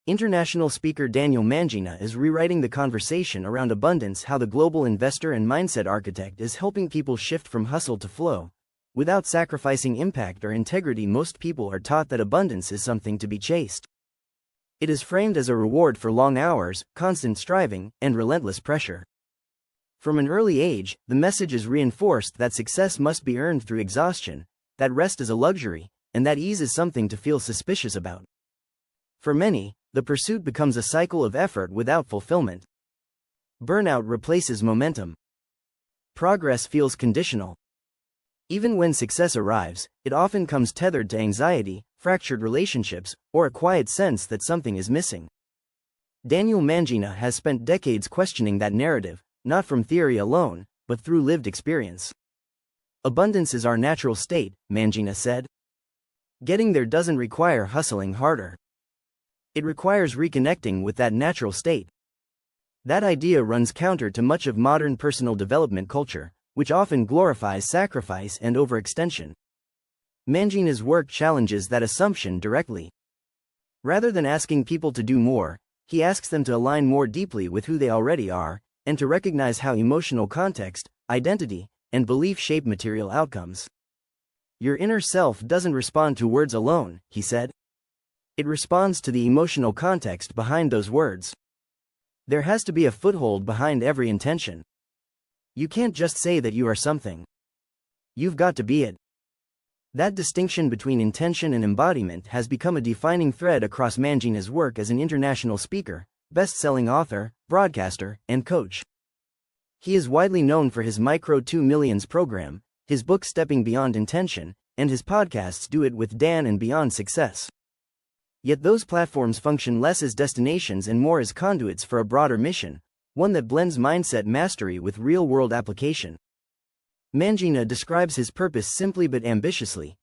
International speaker Daniel Mangena is rewriting the conversation around abundance, how the global investor and mindset architect is helping people shift from hustle to flow. Without sacrificing impact or integrity, most people are taught that abundance is something to be chased. It is framed as a reward for long hours, constant striving, and relentless pressure. From an early age, the message is reinforced that success must be earned through exhaustion, that rest is a luxury, and that ease is something to feel suspicious about. For many, the pursuit becomes a cycle of effort without fulfillment. Burnout replaces momentum. Progress feels conditional. Even when success arrives, it often comes tethered to anxiety, fractured relationships, or a quiet sense that something is missing. Daniel Mangena has spent decades questioning that narrative, not from theory alone, but through lived experience. Abundance is our natural state, Mangena said. Getting there doesn't require hustling harder. It requires reconnecting with that natural state. That idea runs counter to much of modern personal development culture, which often glorifies sacrifice and overextension. Mangena's work challenges that assumption directly. Rather than asking people to do more, he asks them to align more deeply with who they already are, and to recognize how emotional context, identity, and belief shape material outcomes. Your inner self doesn't respond to words alone, he said. It responds to the emotional context behind those words. There has to be a foothold behind every intention. You can't just say that you are something. You've got to be it. That distinction between intention and embodiment has become a defining thread across Mangena's work as an international speaker, best-selling author, broadcaster, and coach. He is widely known for his Micro 2 Millions program, his book Stepping Beyond Intention, and his podcasts Do It with Dan and Beyond Success. Yet those platforms function less as destinations and more as conduits for a broader mission, one that blends mindset mastery with real-world application. Mangena describes his purpose simply but ambitiously: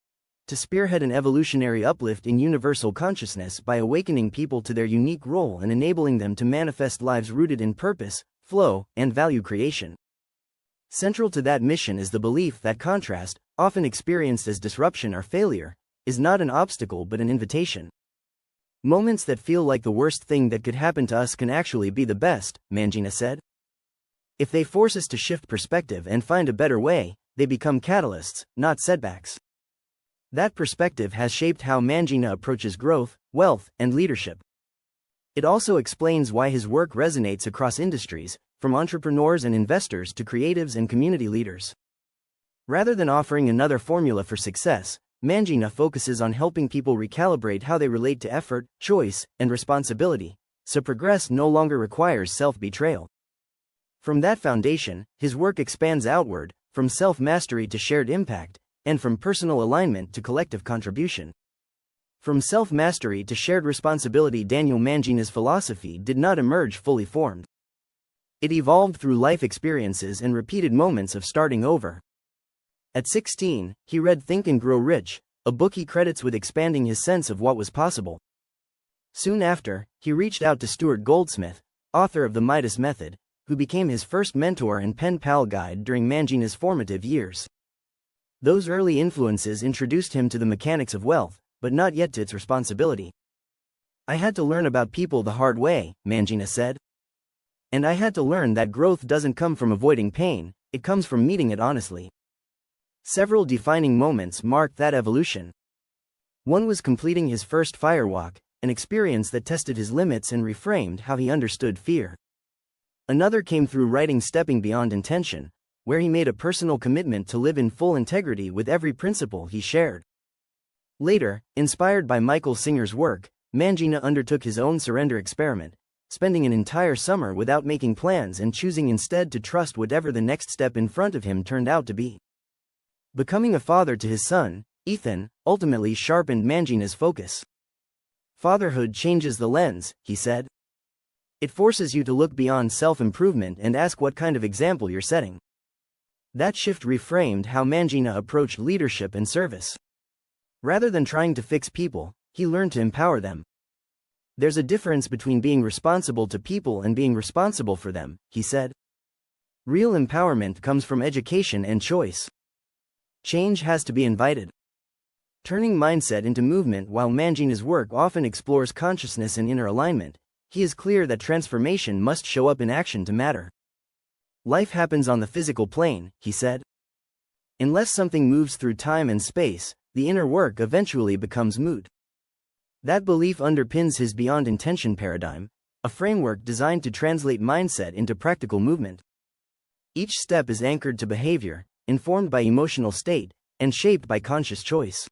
to spearhead an evolutionary uplift in universal consciousness by awakening people to their unique role and enabling them to manifest lives rooted in purpose, flow, and value creation. Central to that mission is the belief that contrast, often experienced as disruption or failure, is not an obstacle but an invitation. Moments that feel like the worst thing that could happen to us can actually be the best, Mangena said. If they force us to shift perspective and find a better way, they become catalysts, not setbacks. That perspective has shaped how Mangena approaches growth, wealth, and leadership. It also explains why his work resonates across industries, from entrepreneurs and investors to creatives and community leaders. Rather than offering another formula for success, Mangena focuses on helping people recalibrate how they relate to effort, choice, and responsibility, so progress no longer requires self-betrayal. From that foundation, his work expands outward, from self-mastery to shared impact, and from personal alignment to collective contribution. From self-mastery to shared responsibility, Daniel Mangena's philosophy did not emerge fully formed. It evolved through life experiences and repeated moments of starting over. At 16, he read Think and Grow Rich, a book he credits with expanding his sense of what was possible. Soon after, he reached out to Stuart Goldsmith, author of The Midas Method, who became his first mentor and pen pal guide during Mangena's formative years. Those early influences introduced him to the mechanics of wealth, but not yet to its responsibility. I had to learn about people the hard way, Mangena said. And I had to learn that growth doesn't come from avoiding pain, it comes from meeting it honestly. Several defining moments marked that evolution. One was completing his first firewalk, an experience that tested his limits and reframed how he understood fear. Another came through writing Stepping Beyond Intention, where he made a personal commitment to live in full integrity with every principle he shared. Later, inspired by Michael Singer's work, Mangena undertook his own surrender experiment, spending an entire summer without making plans and choosing instead to trust whatever the next step in front of him turned out to be. Becoming a father to his son, Ethan, ultimately sharpened Mangena's focus. Fatherhood changes the lens, he said. It forces you to look beyond self-improvement and ask what kind of example you're setting. That shift reframed how Mangena approached leadership and service. Rather than trying to fix people, he learned to empower them. There's a difference between being responsible to people and being responsible for them, he said. Real empowerment comes from education and choice. Change has to be invited. Turning mindset into movement. While Mangena's work often explores consciousness and inner alignment, he is clear that transformation must show up in action to matter. Life happens on the physical plane, he said. Unless something moves through time and space, the inner work eventually becomes moot. That belief underpins his beyond intention paradigm, a framework designed to translate mindset into practical movement. Each step is anchored to behavior, informed by emotional state, and shaped by conscious choice.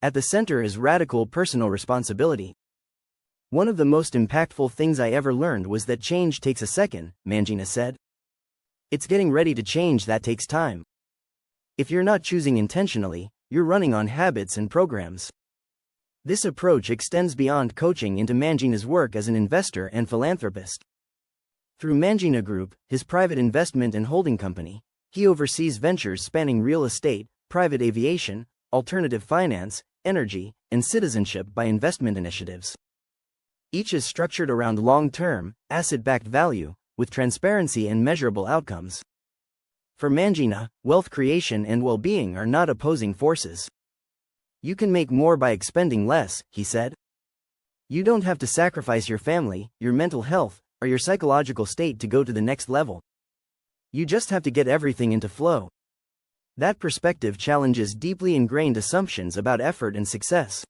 At the center is radical personal responsibility. One of the most impactful things I ever learned was that change takes a second, Mangena said. It's getting ready to change that takes time. If you're not choosing intentionally, you're running on habits and programs. This approach extends beyond coaching into Mangena's work as an investor and philanthropist. Through Mangena Group, his private investment and holding company, he oversees ventures spanning real estate, private aviation, alternative finance, energy, and citizenship by investment initiatives. Each is structured around long-term, asset-backed value, with transparency and measurable outcomes. For Mangena, wealth creation and well-being are not opposing forces. You can make more by expending less, he said. You don't have to sacrifice your family, your mental health, or your psychological state to go to the next level. You just have to get everything into flow. That perspective challenges deeply ingrained assumptions about effort and success.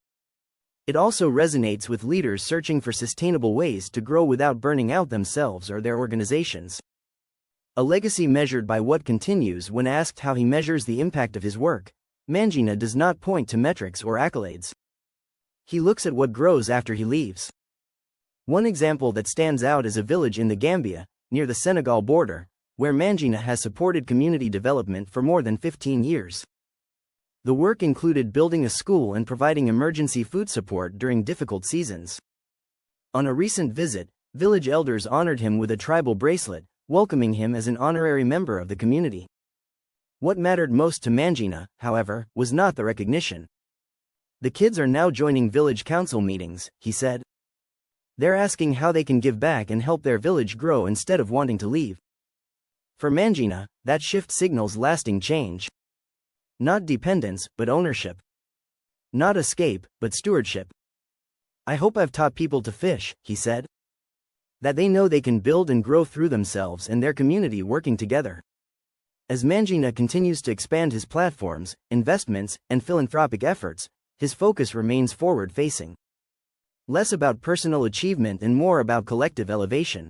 It also resonates with leaders searching for sustainable ways to grow without burning out themselves or their organizations. A legacy measured by what continues. When asked how he measures the impact of his work, Mangena does not point to metrics or accolades. He looks at what grows after he leaves. One example that stands out is a village in the Gambia, near the Senegal border, where Mangena has supported community development for more than 15 years. The work included building a school and providing emergency food support during difficult seasons. On a recent visit, village elders honored him with a tribal bracelet, welcoming him as an honorary member of the community. What mattered most to Mangena, however, was not the recognition. The kids are now joining village council meetings, he said. They're asking how they can give back and help their village grow instead of wanting to leave. For Mangena, that shift signals lasting change. Not dependence, but ownership. Not escape, but stewardship. I hope I've taught people to fish, he said. That they know they can build and grow through themselves and their community working together. As Mangena continues to expand his platforms, investments, and philanthropic efforts, his focus remains forward-facing. Less about personal achievement and more about collective elevation.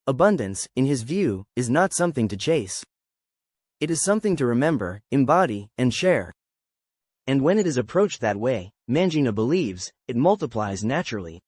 Abundance, in his view, is not something to chase. It is something to remember, embody, and share. And when it is approached that way, Mangena believes, it multiplies naturally.